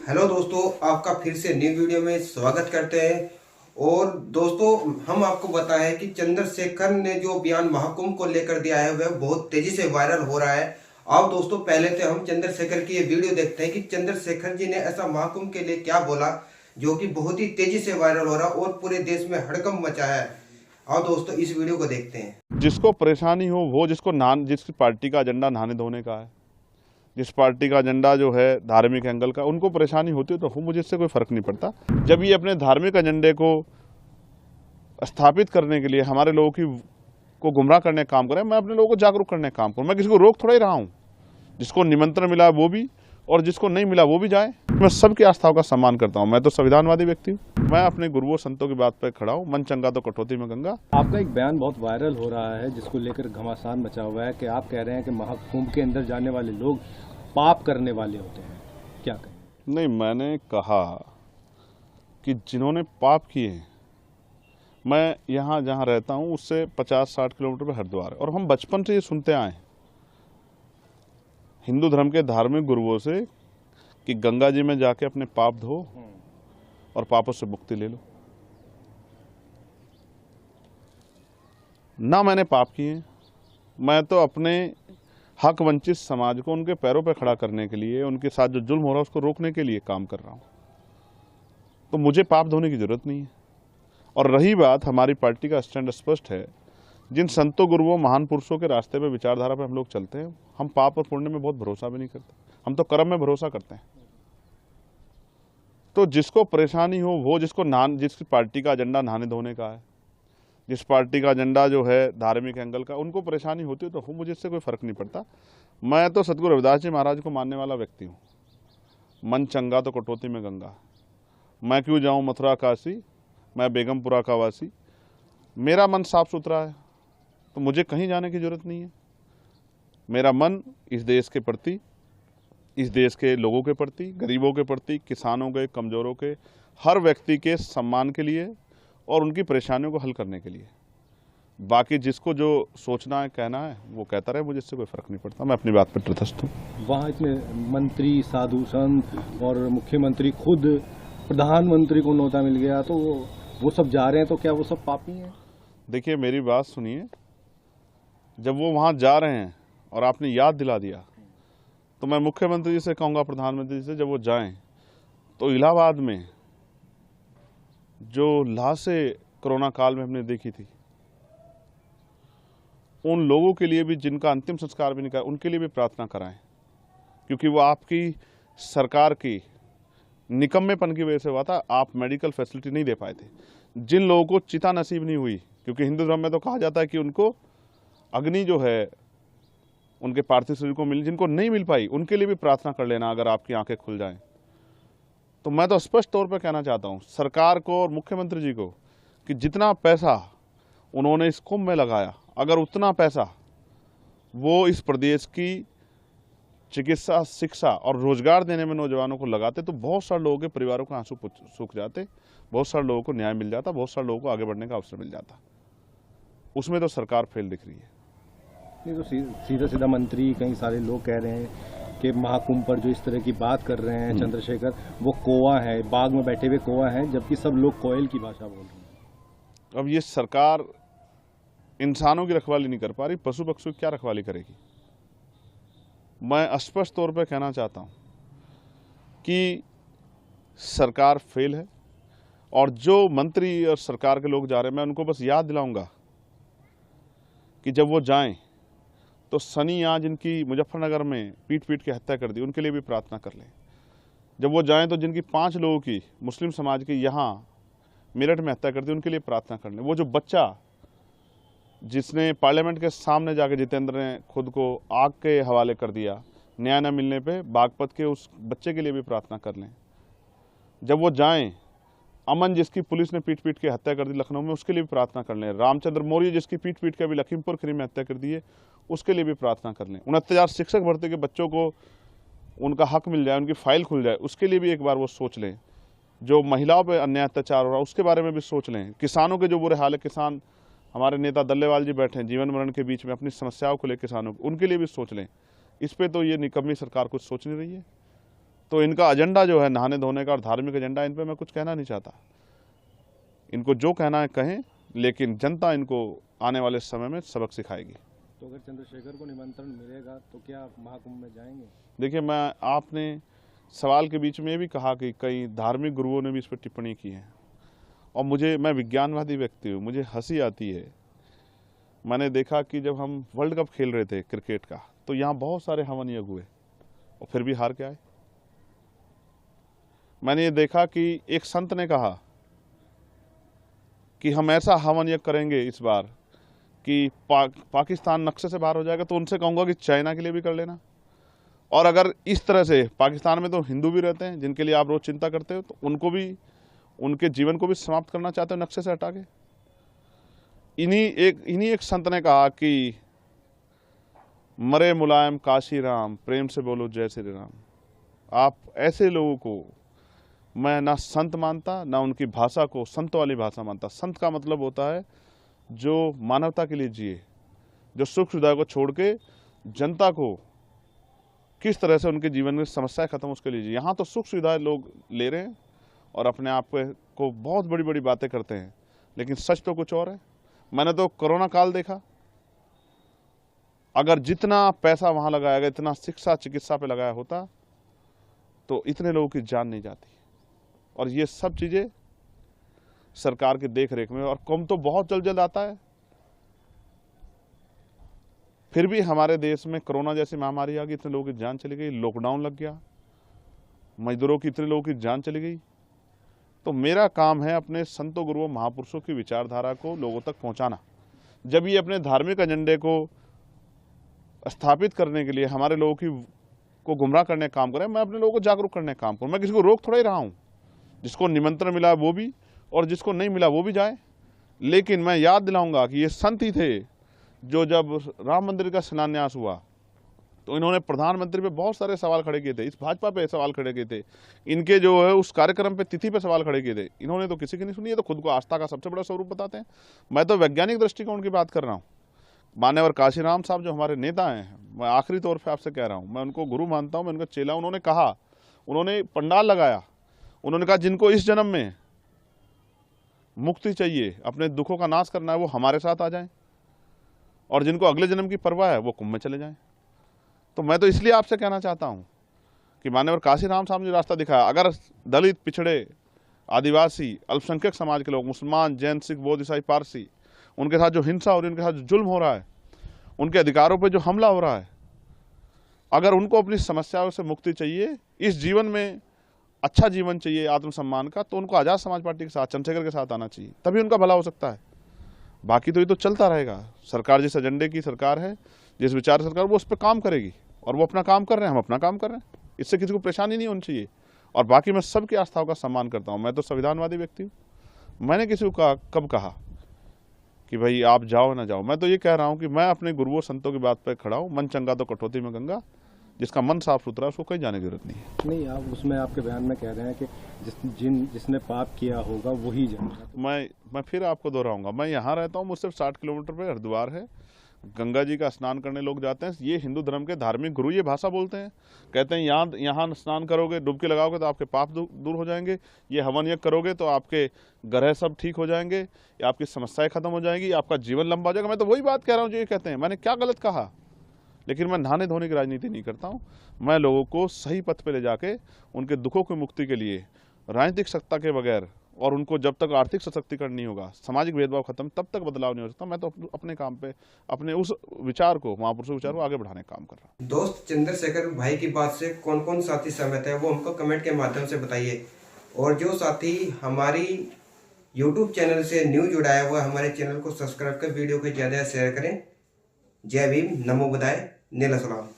Hello दोस्तों, आपका फिर से न्यू वीडियो में स्वागत करते हैं। और दोस्तों, हम आपको बताएं कि चंद्रशेखर ने जो बयान महाकुंभ को लेकर दिया है वह बहुत तेजी से वायरल हो रहा है। आओ दोस्तों, पहले तो हम चंद्रशेखर की ये वीडियो देखते हैं कि चंद्रशेखर जी ने ऐसा महाकुंभ के लिए क्या बोला जो कि बहुत ही तेजी से वायरल हो रहा और पूरे देश में हड़कंप मचा है। आओ दोस्तों, इस वीडियो को देखते हैं। जिसको परेशानी हो वो जिसकी पार्टी का एजेंडा नहाने धोने का है, जिस पार्टी का एजेंडा जो है धार्मिक एंगल का, उनको परेशानी होती है तो मुझे इससे कोई फर्क नहीं पड़ता। जब ये अपने धार्मिक एजेंडे को स्थापित करने के लिए हमारे लोगों को गुमराह करने का काम करें, मैं अपने लोगों को जागरूक करने का काम करूँ। मैं किसी को रोक थोड़ा ही रहा हूँ। जिसको निमंत्रण मिला वो भी और जिसको नहीं मिला वो भी जाए। मैं सबकी आस्थाओं का सम्मान करता हूँ। मैं तो संविधानवादी व्यक्ति हूँ। मैं अपने गुरुओं संतों की बात पर खड़ा हूँ। मन चंगा तो कटौती में गंगा। आपका एक बयान बहुत वायरल हो रहा है जिसको लेकर घमासान मचा हुआ है कि आप कह रहे हैं कि महाकुंभ के अंदर जाने वाले लोग पाप करने वाले होते हैं। क्या कहें? नहीं, मैंने कहा कि जिन्होंने पाप किए हैं, मैं यहाँ जहाँ रहता हूँ उससे 50-60 किलोमीटर पर हरिद्वार है, और हम बचपन से ये सुनते आए हैं हिंदू धर्म के धार्मिक गुरुओं से कि गंगा जी में जाके अपने पाप धो और पापों से मुक्ति ले लो। ना मैंने पाप किए, मैं तो अपने हक वंचित समाज को उनके पैरों पर खड़ा करने के लिए, उनके साथ जो जुल्म हो रहा है उसको रोकने के लिए काम कर रहा हूँ। तो मुझे पाप धोने की जरूरत नहीं है। और रही बात, हमारी पार्टी का स्टैंड स्पष्ट है। जिन संतों गुरुओं महान पुरुषों के रास्ते पे, विचारधारा पे हम लोग चलते हैं। हम पाप और पुण्य में बहुत भरोसा भी नहीं करते, हम तो कर्म में भरोसा करते हैं। तो जिसको परेशानी हो वो जिसकी पार्टी का एजेंडा नहाने धोने का है, जिस पार्टी का एजेंडा जो है धार्मिक एंगल का, उनको परेशानी होती है तो मुझे इससे कोई फर्क नहीं पड़ता। मैं तो सतगुरु रविदास जी महाराज को मानने वाला व्यक्ति हूँ। मन चंगा तो कटौती में गंगा। मैं क्यों जाऊँ मथुरा काशी, मैं बेगमपुरा का वासी। मेरा मन साफ सुथरा है तो मुझे कहीं जाने की जरूरत नहीं है। मेरा मन इस देश के प्रति, इस देश के लोगों के प्रति, गरीबों के प्रति, किसानों के, कमजोरों के, हर व्यक्ति के सम्मान के लिए और उनकी परेशानियों को हल करने के लिए। बाकी जिसको जो सोचना है, कहना है, वो कहता रहे, मुझे इससे कोई फर्क नहीं पड़ता। मैं अपनी बात पर तटस्थ हूँ। वहाँ इतने मंत्री, साधु संत और मुख्यमंत्री, खुद प्रधानमंत्री को न्योता मिल गया, तो वो सब जा रहे हैं, तो क्या वो सब पापी हैं? देखिए, मेरी बात सुनिए। जब वो वहाँ जा रहे हैं और आपने याद दिला दिया, तो मैं मुख्यमंत्री जी से कहूँगा, प्रधानमंत्री जी से, जब वो जाएं तो इलाहाबाद में जो लाशें कोरोना काल में हमने देखी थी, उन लोगों के लिए भी जिनका अंतिम संस्कार भी नहीं करा, उनके लिए भी प्रार्थना कराएं। क्योंकि वो आपकी सरकार की निकम्मेपन की वजह से हुआ था। आप मेडिकल फैसिलिटी नहीं दे पाए थे। जिन लोगों को चिता नसीब नहीं हुई, क्योंकि हिंदू धर्म में तो कहा जाता है कि उनको अग्नि जो है उनके पार्थिव शरीर को मिल, जिनको नहीं मिल पाई उनके लिए भी प्रार्थना कर लेना, अगर आपकी आंखें खुल जाएं। तो मैं तो स्पष्ट तौर पर कहना चाहता हूं सरकार को और मुख्यमंत्री जी को कि जितना पैसा उन्होंने इस कुंभ में लगाया, अगर उतना पैसा वो इस प्रदेश की चिकित्सा, शिक्षा और रोजगार देने में नौजवानों को लगाते तो बहुत सारे लोगों के परिवारों के आंसू सूख जाते, बहुत सारे लोगों को न्याय मिल जाता, बहुत सारे लोगों को आगे बढ़ने का अवसर मिल जाता। उसमें तो सरकार फेल दिख रही है। नहीं तो सीधा सीधा मंत्री, कई सारे लोग कह रहे हैं कि महाकुंभ पर जो इस तरह की बात कर रहे हैं चंद्रशेखर, वो कौवा है, बाग में बैठे हुए कौवा है, जबकि सब लोग कोयल की भाषा बोल रहे हैं। अब ये सरकार इंसानों की रखवाली नहीं कर पा रही, पशु पक्षियों की क्या रखवाली करेगी? मैं स्पष्ट तौर पर कहना चाहता हूं कि सरकार फेल है। और जो मंत्री और सरकार के लोग जा रहे हैं, मैं उनको बस याद दिलाऊंगा कि जब वो जाएं तो सनी यहाँ जिनकी मुजफ्फरनगर में पीट पीट के हत्या कर दी, उनके लिए भी प्रार्थना कर लें। जब वो जाएं तो जिनकी 5 लोगों की, मुस्लिम समाज की, यहाँ मेरठ में हत्या कर दी, उनके लिए प्रार्थना कर लें। वो जो बच्चा जिसने पार्लियामेंट के सामने जाकर जितेंद्र ने खुद को आग के हवाले कर दिया न्याय न मिलने पे, बागपत के उस बच्चे के लिए भी प्रार्थना कर लें। जब वो जाएं, अमन जिसकी पुलिस ने पीट पीट के हत्या कर दी लखनऊ में, उसके लिए भी प्रार्थना कर लें। रामचंद्र मौर्य जिसकी पीट पीट के अभी लखीमपुर खीरी में हत्या कर दी है, उसके लिए भी प्रार्थना कर लें। 69,000 शिक्षक भर्ती के बच्चों को उनका हक मिल जाए, उनकी फाइल खुल जाए, उसके लिए भी एक बार वो सोच लें। जो महिलाओं पर अन्याय अत्याचार हो रहा है उसके बारे में भी सोच लें। किसानों के जो बुरे हाल है, किसान, हमारे नेता दल्लेवाल जी बैठे हैं जीवन मरण के बीच में अपनी समस्याओं को लेकर किसानों, उनके लिए भी सोच लें। इस पे तो ये निकम्मी सरकार कुछ सोच नहीं रही है। तो तो इनका एजेंडा जो है नहाने धोने का और धार्मिक एजेंडा, इन पे मैं कुछ कहना नहीं चाहता। इनको जो कहना है कहें, लेकिन जनता इनको आने वाले समय में सबक सिखाएगी। तो अगर चंद्रशेखर को निमंत्रण मिलेगा तो क्या आप महाकुंभ में जाएंगे? देखिए, आपने सवाल के बीच में ये भी कहा कि कई धार्मिक गुरुओं ने भी इस पर टिप्पणी की है, और मैं विज्ञानवादी व्यक्ति हूँ, मुझे हंसी आती है। मैंने देखा कि जब हम वर्ल्ड कप खेल रहे थे क्रिकेट का, तो यहाँ बहुत सारे हवन यज्ञ हुए और फिर भी हार के आए। मैंने ये देखा कि एक संत ने कहा कि हम ऐसा हवन यज्ञ करेंगे इस बार कि पाकिस्तान नक्शे से बाहर हो जाएगा। तो उनसे कहूँगा कि चाइना के लिए भी कर लेना। और अगर इस तरह से, पाकिस्तान में तो हिंदू भी रहते हैं जिनके लिए आप रोज चिंता करते हो, तो उनको भी, उनके जीवन को भी समाप्त करना चाहते हो नक्शे से हटा के। इन्हीं एक संत ने कहा कि मरे मुलायम काशी राम, प्रेम से बोलो जय श्री राम। आप ऐसे लोगों को मैं ना संत मानता, ना उनकी भाषा को संत वाली भाषा मानता। संत का मतलब होता है जो मानवता के लिए जिए, जो सुख सुविधा को छोड़ के जनता को किस तरह से उनके जीवन में समस्याएं खत्म उसके लिए जिए। यहाँ तो सुख सुविधाएं लोग ले रहे हैं और अपने आप को बहुत बड़ी बड़ी बातें करते हैं, लेकिन सच तो कुछ और है। मैंने तो कोरोना काल देखा, अगर जितना पैसा वहां लगाया गया, इतना शिक्षा चिकित्सा पे लगाया होता, तो इतने लोगों की जान नहीं जाती। और ये सब चीजें सरकार की देख रेख में, और कुंभ तो बहुत जल्द आता है। फिर भी हमारे देश में कोरोना जैसी महामारी आ गई, इतने लोगों की जान चली गई, लॉकडाउन लग गया, मजदूरों की, इतने लोगों की जान चली गई। तो मेरा काम है अपने संतों गुरुओं महापुरुषों की विचारधारा को लोगों तक पहुंचाना। जब ये अपने धार्मिक एजेंडे को स्थापित करने के लिए हमारे लोगों को गुमराह करने का काम करें, मैं अपने लोगों को जागरूक करने का काम करूं। मैं किसी को रोक थोड़ा ही रहा हूं। जिसको निमंत्रण मिला वो भी, और जिसको नहीं मिला वो भी जाए। लेकिन मैं याद दिलाऊंगा कि ये संत ही थे जो जब राम मंदिर का शिलान्यास हुआ तो इन्होंने प्रधानमंत्री पे बहुत सारे सवाल खड़े किए थे, इस भाजपा पे सवाल खड़े किए थे, इनके जो है उस कार्यक्रम पे, तिथि पे सवाल खड़े किए थे। इन्होंने तो किसी की नहीं सुनी। ये तो खुद को आस्था का सबसे बड़ा स्वरूप बताते हैं। मैं तो वैज्ञानिक दृष्टिकोण की बात कर रहा हूँ। मान्यवर काशीराम साहब जो हमारे नेता हैं, मैं आखिरी तौर पर आपसे कह रहा हूँ, मैं उनको गुरु मानता हूँ, मैं उनका चेला। उन्होंने कहा, उन्होंने पंडाल लगाया, उन्होंने कहा जिनको इस जन्म में मुक्ति चाहिए, अपने दुखों का नाश करना है, वो हमारे साथ आ जाएं, और जिनको अगले जन्म की परवाह है वो कुंभ में चले जाएं। तो मैं तो इसलिए आपसे कहना चाहता हूं कि मान्यवर काशीराम साहब ने रास्ता दिखाया, अगर दलित, पिछड़े, आदिवासी, अल्पसंख्यक समाज के लोग, मुसलमान, जैन, सिख, बौद्ध, ईसाई, पारसी, उनके साथ जो हिंसा हो रही है, उनके साथ जो जुल्म हो रहा है, उनके अधिकारों पर जो हमला हो रहा है, अगर उनको अपनी समस्याओं से मुक्ति चाहिए, इस जीवन में अच्छा जीवन चाहिए आत्मसम्मान का, तो उनको आज़ाद समाज पार्टी के साथ, चंद्रशेखर के साथ आना चाहिए, तभी उनका भला हो सकता है। बाकी तो ये तो चलता रहेगा। सरकार जिस एजेंडे की सरकार है, जिस विचार सरकार, वो उस पर काम करेगी, और वो अपना काम कर रहे हैं, हम अपना काम कर रहे हैं। इससे किसी को परेशानी नहीं होनी चाहिए। और बाकी मैं सबकी आस्थाओं का सम्मान करता हूँ। मैं तो संविधानवादी व्यक्ति हूँ। मैंने किसी को कब कहा कि भाई आप जाओ ना जाओ। मैं तो ये कह रहा हूँ कि मैं अपने गुरुओं संतों की बात पर खड़ा हूँ। मन चंगा तो कटौती में गंगा। जिसका मन साफ सुथरा, उसको कहीं जाने की जरूरत नहीं है। नहीं, आप उसमें आपके बयान में कह रहे हैं कि जिसने पाप किया होगा वही जाएगा। मैं फिर आपको दोहराऊंगा, मैं यहाँ रहता हूँ, मुझसे 60 किलोमीटर पे हरिद्वार है। गंगा जी का स्नान करने लोग जाते हैं। ये हिंदू धर्म के धार्मिक गुरु ये भाषा बोलते हैं, कहते हैं यहाँ स्नान करोगे, डुबकी लगाओगे तो आपके पाप दूर हो जाएंगे, ये हवन यज्ञ करोगे तो आपके ग्रह सब ठीक हो जाएंगे, आपकी समस्याएं खत्म हो जाएंगी, आपका जीवन लंबा हो जाएगा। मैं तो वही बात कह रहा हूँ जो ये कहते हैं। मैंने क्या गलत कहा? लेकिन मैं नहाने धोने की राजनीति नहीं करता हूँ। मैं लोगों को सही पथ पे ले जाके उनके दुखों की मुक्ति के लिए राजनीतिक सत्ता के बगैर, और उनको जब तक आर्थिक सशक्तिकरण नहीं होगा, सामाजिक भेदभाव खत्म, तब तक बदलाव नहीं हो सकता। मैं तो अपने काम पे, अपने उस विचार को, महापुरुषों विचार को आगे बढ़ाने का काम कर रहा हूँ। दोस्त, चंद्रशेखर भाई की बात से कौन कौन साथी सहमत है वो हमको कमेंट के माध्यम से बताइए। और जो साथी हमारी यूट्यूब चैनल से न्यू जुड़ा है वो हमारे चैनल को सब्सक्राइब कर वीडियो को ज़्यादा शेयर करें। जय भीम, नमो बुद्धाय, नीला सलाम।